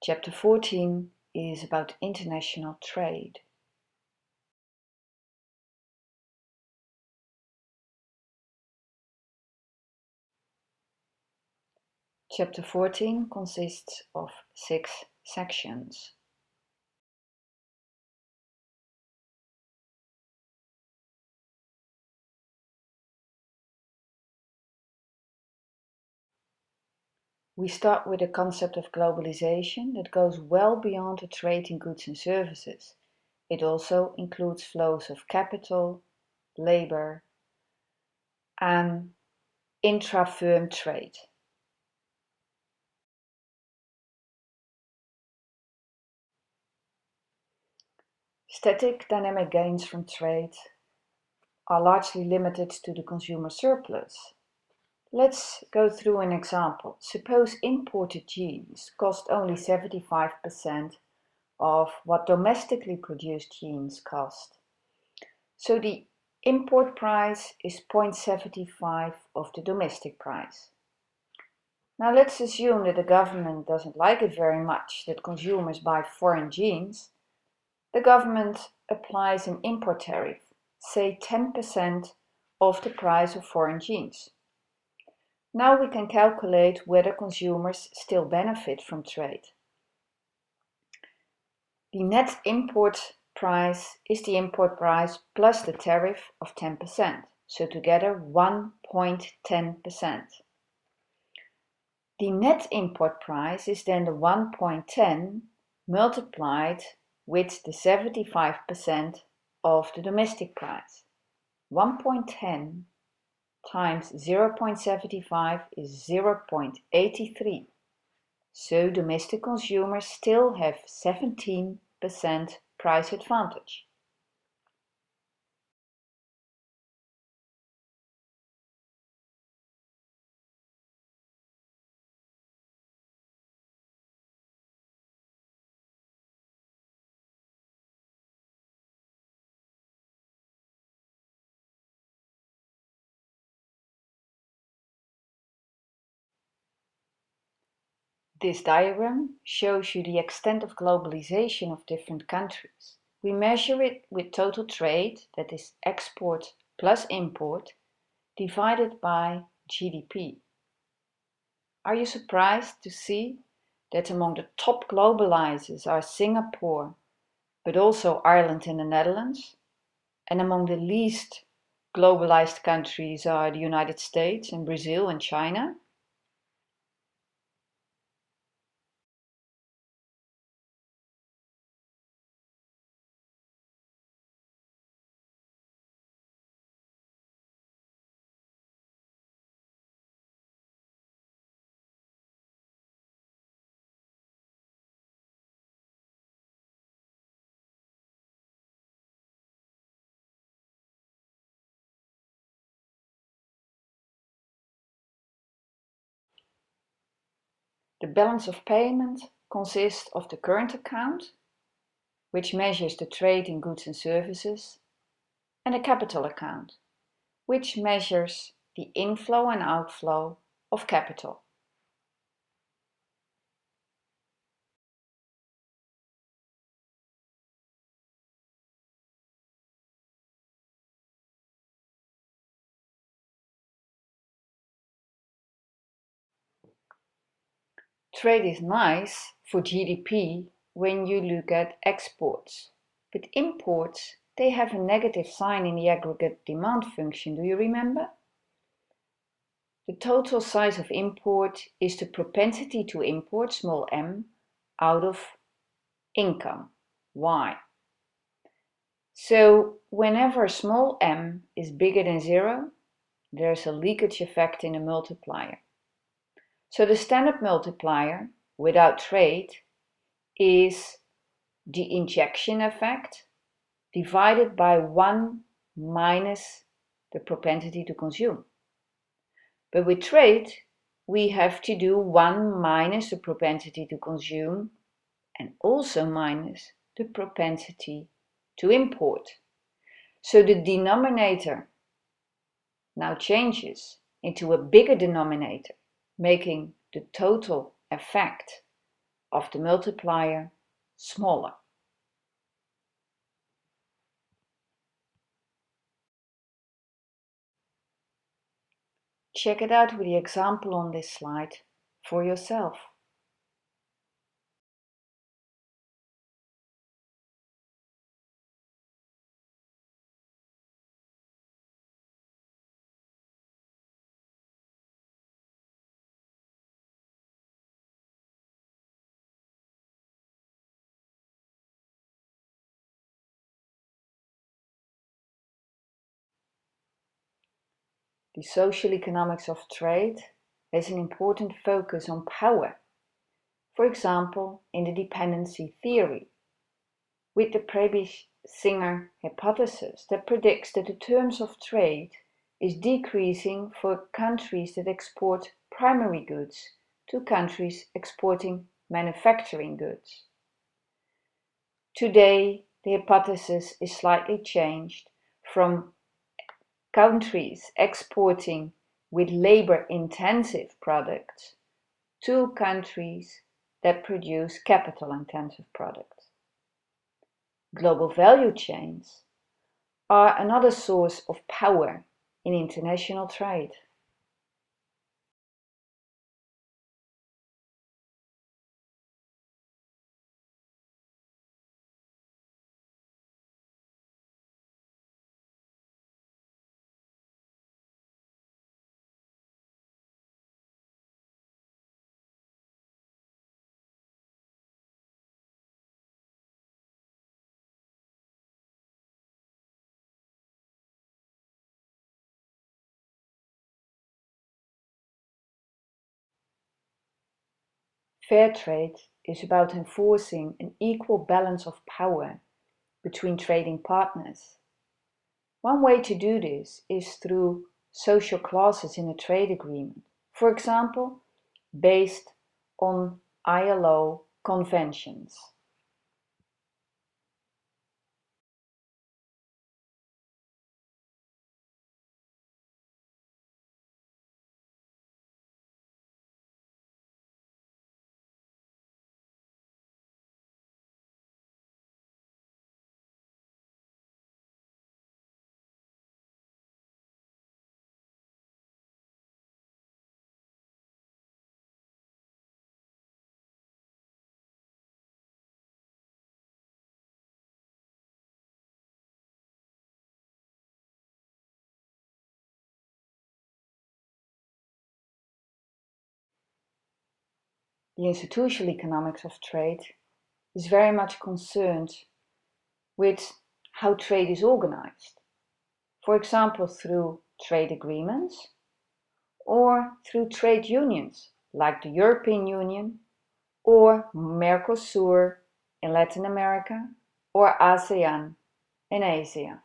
Chapter 14 is about international trade. Chapter 14 consists of 6 sections. We start with the concept of globalization that goes well beyond the trade in goods and services. It also includes flows of capital, labor, and intra-firm trade. Static dynamic gains from trade are largely limited to the consumer surplus. Let's go through an example. Suppose imported jeans cost only 75% of what domestically produced jeans cost. So the import price is 0.75 of the domestic price. Now let's assume that the government doesn't like it very much that consumers buy foreign jeans. The government applies an import tariff, say 10% of the price of foreign jeans. Now we can calculate whether consumers still benefit from trade. The net import price is the import price plus the tariff of 10%, so together 1.10%. The net import price is then the 1.10 multiplied with the 75% of the domestic price. 1.10 times 0.75 is 0.83. So domestic consumers still have 17% price advantage. This diagram shows you the extent of globalization of different countries. We measure it with total trade, that is export plus import, divided by GDP. Are you surprised to see that among the top globalizers are Singapore, but also Ireland and the Netherlands, and among the least globalized countries are the United States and Brazil and China? The balance of payment consists of the current account, which measures the trade in goods and services, and a capital account, which measures the inflow and outflow of capital. Trade is nice for GDP when you look at exports, but imports, they have a negative sign in the aggregate demand function, do you remember? The total size of import is the propensity to import, small m, out of income, y. So whenever small m is bigger than 0, there's a leakage effect in the multiplier. So the standard multiplier without trade is the injection effect divided by 1 minus the propensity to consume. But with trade, we have to do 1 minus the propensity to consume and also minus the propensity to import. So the denominator now changes into a bigger denominator, making the total effect of the multiplier smaller. Check it out with the example on this slide for yourself. The social economics of trade has an important focus on power. For example, in the dependency theory, with the Prebisch-Singer hypothesis that predicts that the terms of trade is decreasing for countries that export primary goods to countries exporting manufacturing goods. Today, the hypothesis is slightly changed from countries exporting with labor-intensive products to countries that produce capital-intensive products. Global value chains are another source of power in international trade. Fair trade is about enforcing an equal balance of power between trading partners. One way to do this is through social clauses in a trade agreement, for example, based on ILO conventions. The institutional economics of trade is very much concerned with how trade is organized, for example through trade agreements or through trade unions like the European Union or Mercosur in Latin America or ASEAN in Asia.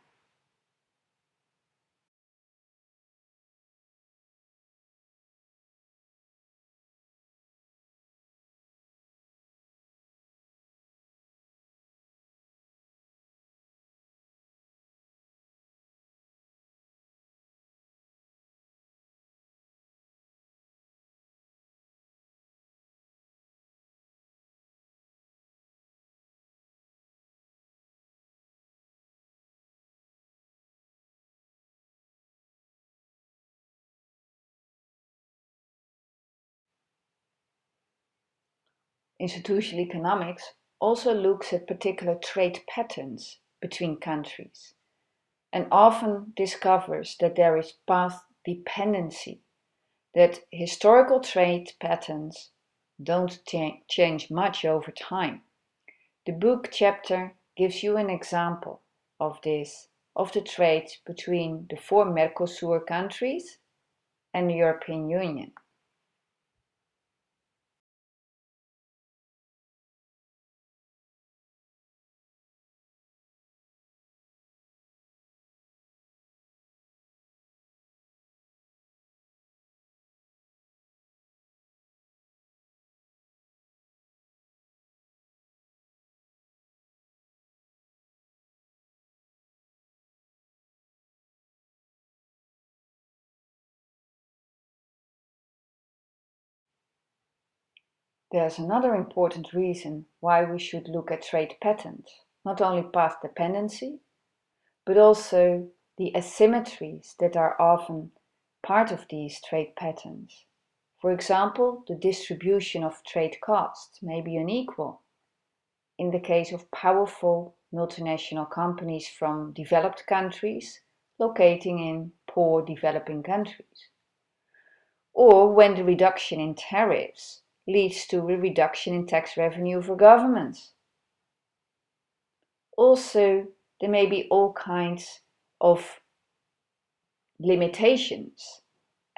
Institutional economics also looks at particular trade patterns between countries and often discovers that there is path dependency, that historical trade patterns don't change much over time. The book chapter gives you an example of this, of the trade between the four Mercosur countries and the European Union. There's another important reason why we should look at trade patterns, not only path dependency, but also the asymmetries that are often part of these trade patterns. For example, the distribution of trade costs may be unequal in the case of powerful multinational companies from developed countries locating in poor developing countries, or when the reduction in tariffs leads to a reduction in tax revenue for governments. Also, there may be all kinds of limitations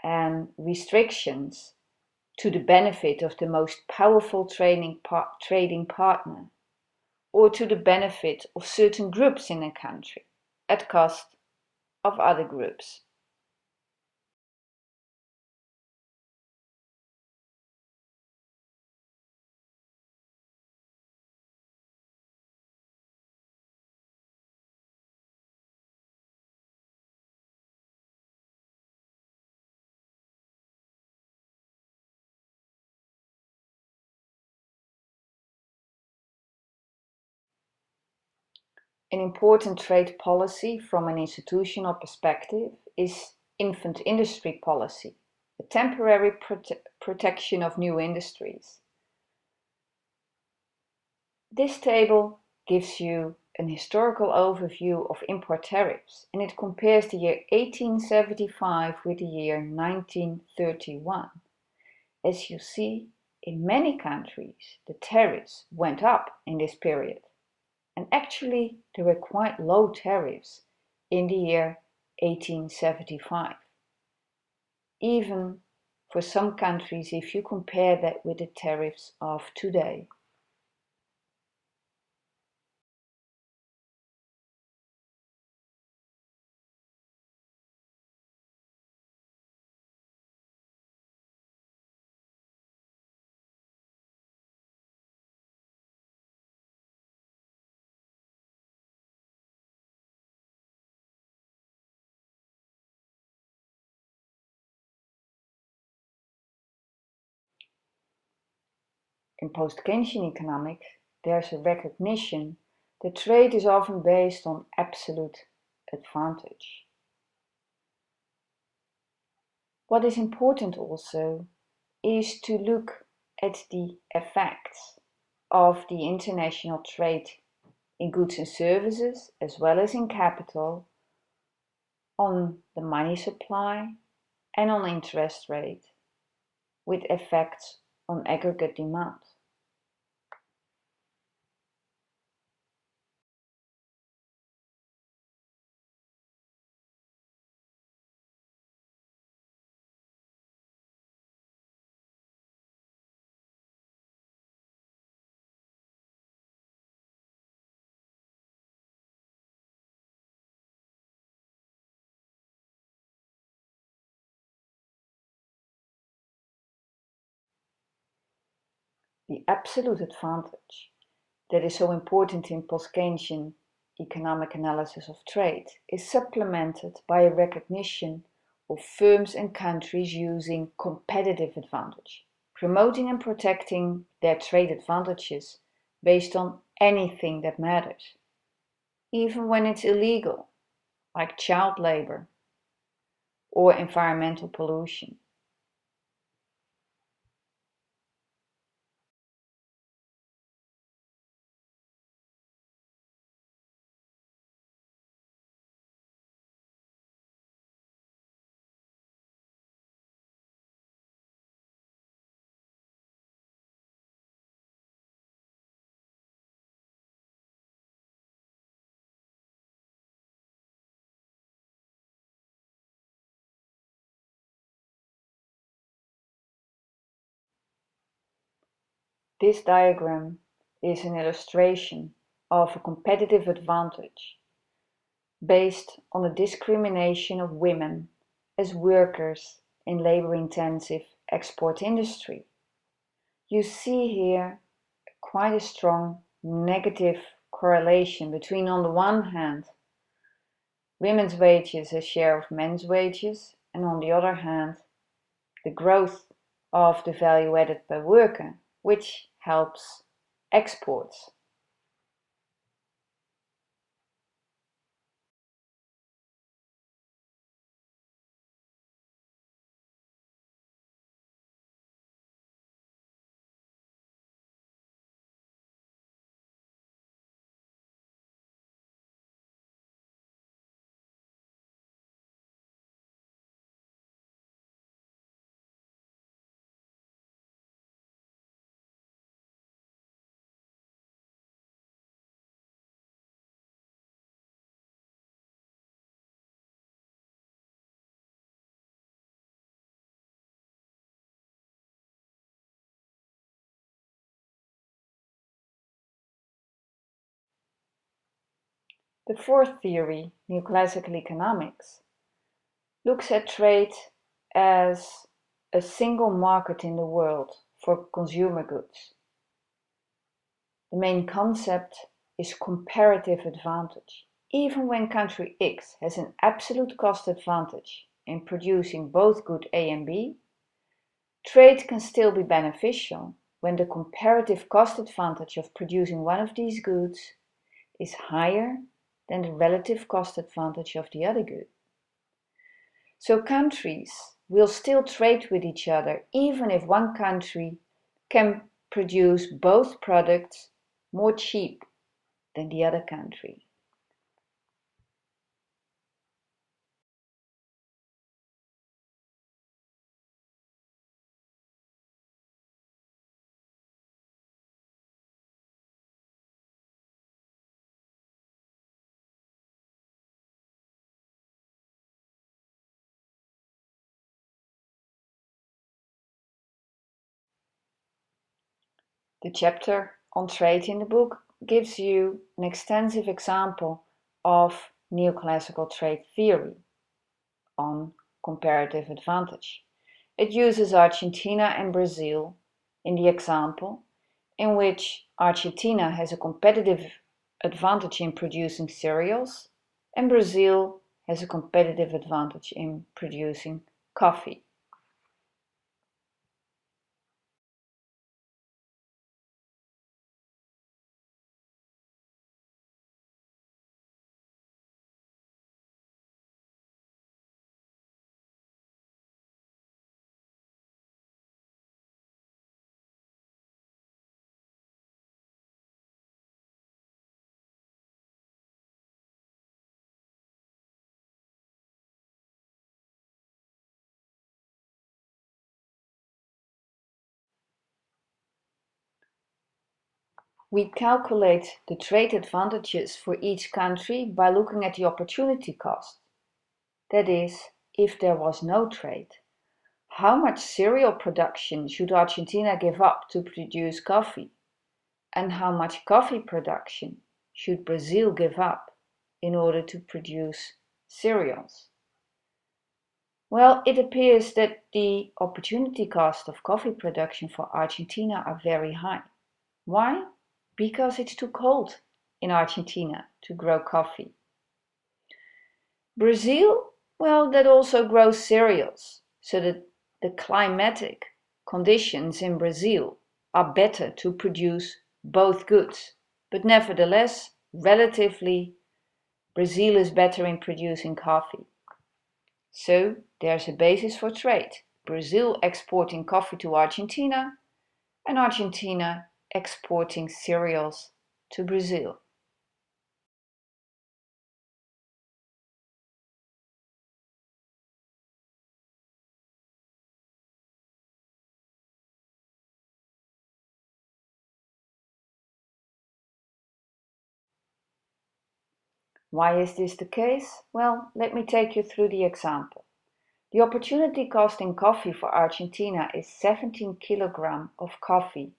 and restrictions to the benefit of the most powerful trading partner, or to the benefit of certain groups in a country at cost of other groups. An important trade policy from an institutional perspective is infant industry policy, a temporary protection of new industries. This table gives you an historical overview of import tariffs, and it compares the year 1875 with the year 1931. As you see, in many countries, the tariffs went up in this period. And actually, there were quite low tariffs in the year 1875. Even for some countries, if you compare that with the tariffs of today. In post-Keynesian economics, there's a recognition that trade is often based on absolute advantage. What is important also is to look at the effects of the international trade in goods and services, as well as in capital, on the money supply and on interest rate, with effects on aggregate demand. The absolute advantage that is so important in post-Keynesian economic analysis of trade is supplemented by a recognition of firms and countries using competitive advantage, promoting and protecting their trade advantages based on anything that matters, even when it's illegal, like child labor or environmental pollution. This diagram is an illustration of a competitive advantage based on the discrimination of women as workers in labor-intensive export industry. You see here quite a strong negative correlation between, on the one hand, women's wages as share of men's wages, and on the other hand, the growth of the value added per worker which helps exports. The fourth theory, Neoclassical economics, looks at trade as a single market in the world for consumer goods. The main concept is comparative advantage. Even when country X has an absolute cost advantage in producing both good A and B, trade can still be beneficial when the comparative cost advantage of producing one of these goods is higher than the relative cost advantage of the other good. So countries will still trade with each other even if one country can produce both products more cheap than the other country. The chapter on trade in the book gives you an extensive example of neoclassical trade theory on comparative advantage. It uses Argentina and Brazil in the example, in which Argentina has a competitive advantage in producing cereals and Brazil has a competitive advantage in producing coffee. We calculate the trade advantages for each country by looking at the opportunity cost. That is, if there was no trade, how much cereal production should Argentina give up to produce coffee? And how much coffee production should Brazil give up in order to produce cereals? Well, it appears that the opportunity cost of coffee production for Argentina are very high. Why? Because it's too cold in Argentina to grow coffee. Brazil, well, that also grows cereals, so that the climatic conditions in Brazil are better to produce both goods. But nevertheless, relatively, Brazil is better in producing coffee. So there's a basis for trade. Brazil exporting coffee to Argentina and Argentina exporting cereals to Brazil. Why is this the case? Well, let me take you through the example. The opportunity cost in coffee for Argentina is 17 kg of coffee.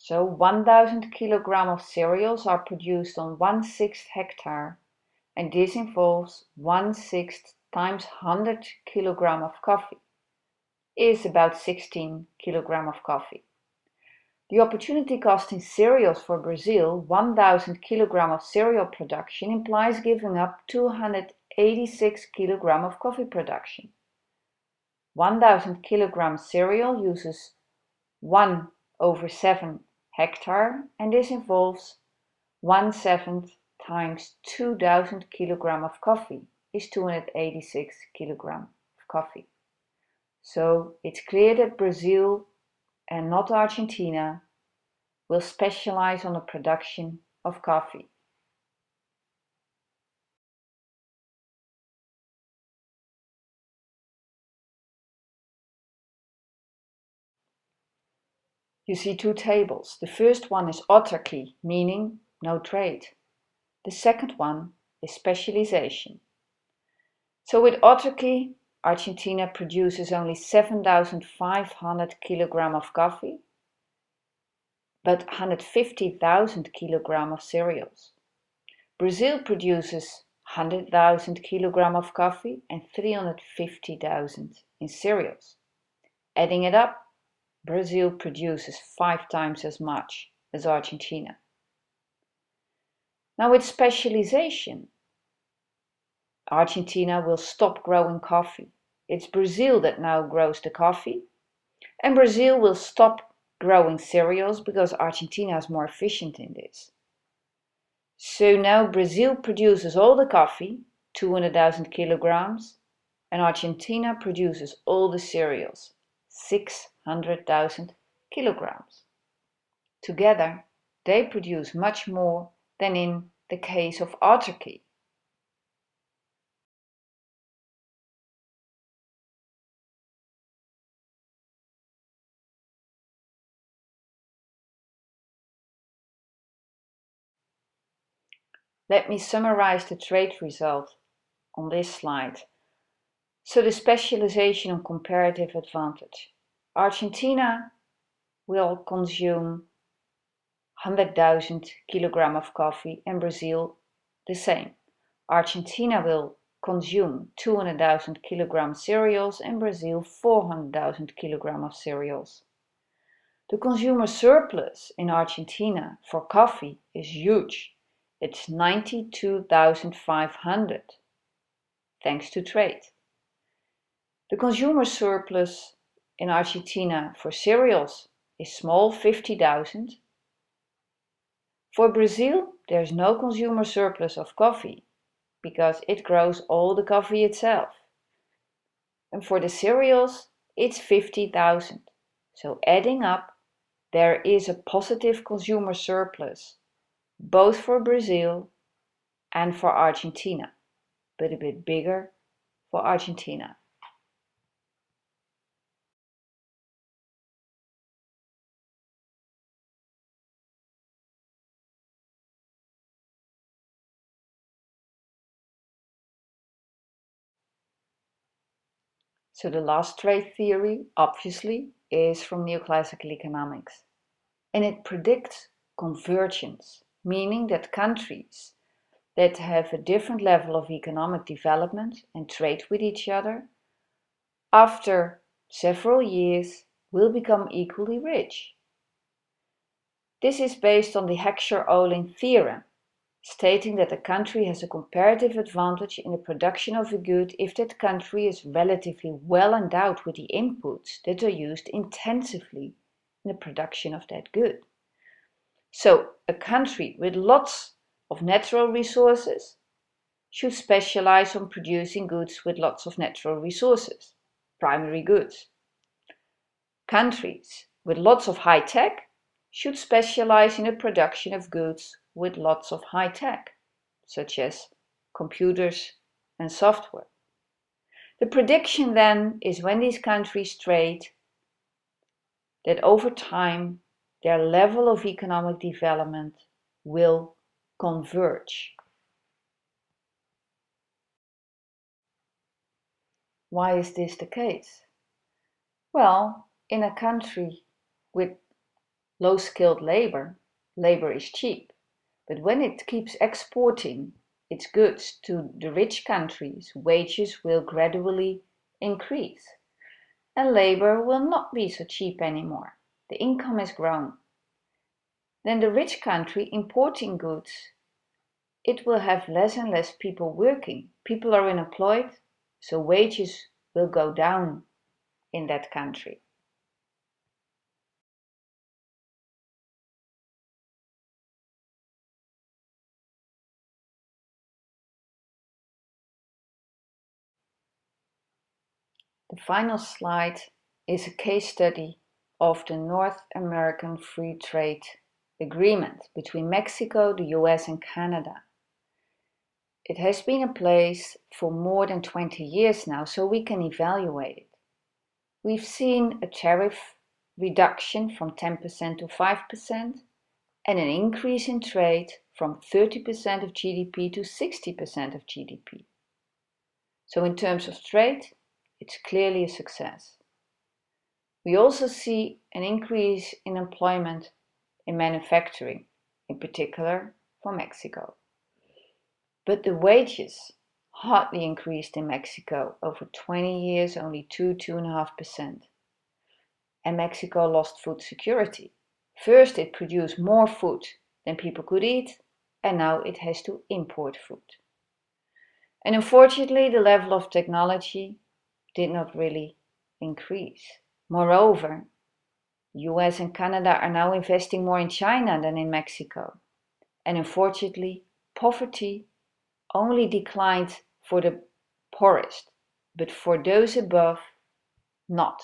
So 1000 kg of cereals are produced on 1/6 hectare, and this involves 1/6 times 100 kg of coffee is about 16 kg of coffee. The opportunity cost in cereals for Brazil, 1000 kg of cereal production, implies giving up 286 kg of coffee production. 1000 kg cereal uses 1/7 hectare, and this involves 1/7 times 2000 kilogram of coffee is 286 kilogram of coffee. So it's clear that Brazil and not Argentina will specialize on the production of coffee. You see two tables. The first one is autarky, meaning no trade. The second one is specialization. So with autarky, Argentina produces only 7,500 kilogram of coffee, but 150,000 kilogram of cereals. Brazil produces 100,000 kilogram of coffee and 350,000 in cereals. Adding it up, Brazil produces 5 times as much as Argentina. Now with specialization, Argentina will stop growing coffee. It's Brazil that now grows the coffee, and Brazil will stop growing cereals because Argentina is more efficient in this. So now Brazil produces all the coffee, 200,000 kilograms, and Argentina produces all the cereals, 600,000 kilograms. Together, they produce much more than in the case of autarky. Let me summarize the trade result on this slide. So the specialization on comparative advantage. Argentina will consume 100,000 kilogram of coffee and Brazil the same. Argentina will consume 200,000 kilogram cereals and Brazil 400,000 kilogram of cereals. The consumer surplus in Argentina for coffee is huge. It's 92,500, thanks to trade. The consumer surplus in Argentina for cereals is small, 50,000. For Brazil, there's no consumer surplus of coffee because it grows all the coffee itself. And for the cereals, it's 50,000. So adding up, there is a positive consumer surplus, both for Brazil and for Argentina, but a bit bigger for Argentina. So the last trade theory, obviously, is from Neoclassical economics. And it predicts convergence, meaning that countries that have a different level of economic development and trade with each other, after several years will become equally rich. This is based on the Heckscher-Ohlin theorem, stating that a country has a comparative advantage in the production of a good if that country is relatively well endowed with the inputs that are used intensively in the production of that good. So, a country with lots of natural resources should specialize on producing goods with lots of natural resources, primary goods. Countries with lots of high tech should specialize in the production of goods with lots of high tech, such as computers and software. The prediction then is when these countries trade, that over time their level of economic development will converge. Why is this the case? Well, in a country with low-skilled labor, labor is cheap. But when it keeps exporting its goods to the rich countries, wages will gradually increase. And labor will not be so cheap anymore. The income has grown. Then the rich country importing goods, it will have less and less people working. People are unemployed, so wages will go down in that country. The final slide is a case study of the North American Free Trade Agreement between Mexico, the US and Canada. It has been in place for more than 20 years now, so we can evaluate it. We've seen a tariff reduction from 10% to 5% and an increase in trade from 30% of GDP to 60% of GDP. So in terms of trade, it's clearly a success. We also see an increase in employment in manufacturing, in particular for Mexico. But the wages hardly increased in Mexico over 20 years, only 2–2.5%. And Mexico lost food security. First it produced more food than people could eat, and now it has to import food. And unfortunately, the level of technology did not really increase. Moreover, US and Canada are now investing more in China than in Mexico. And unfortunately, poverty only declined for the poorest, but for those above, not.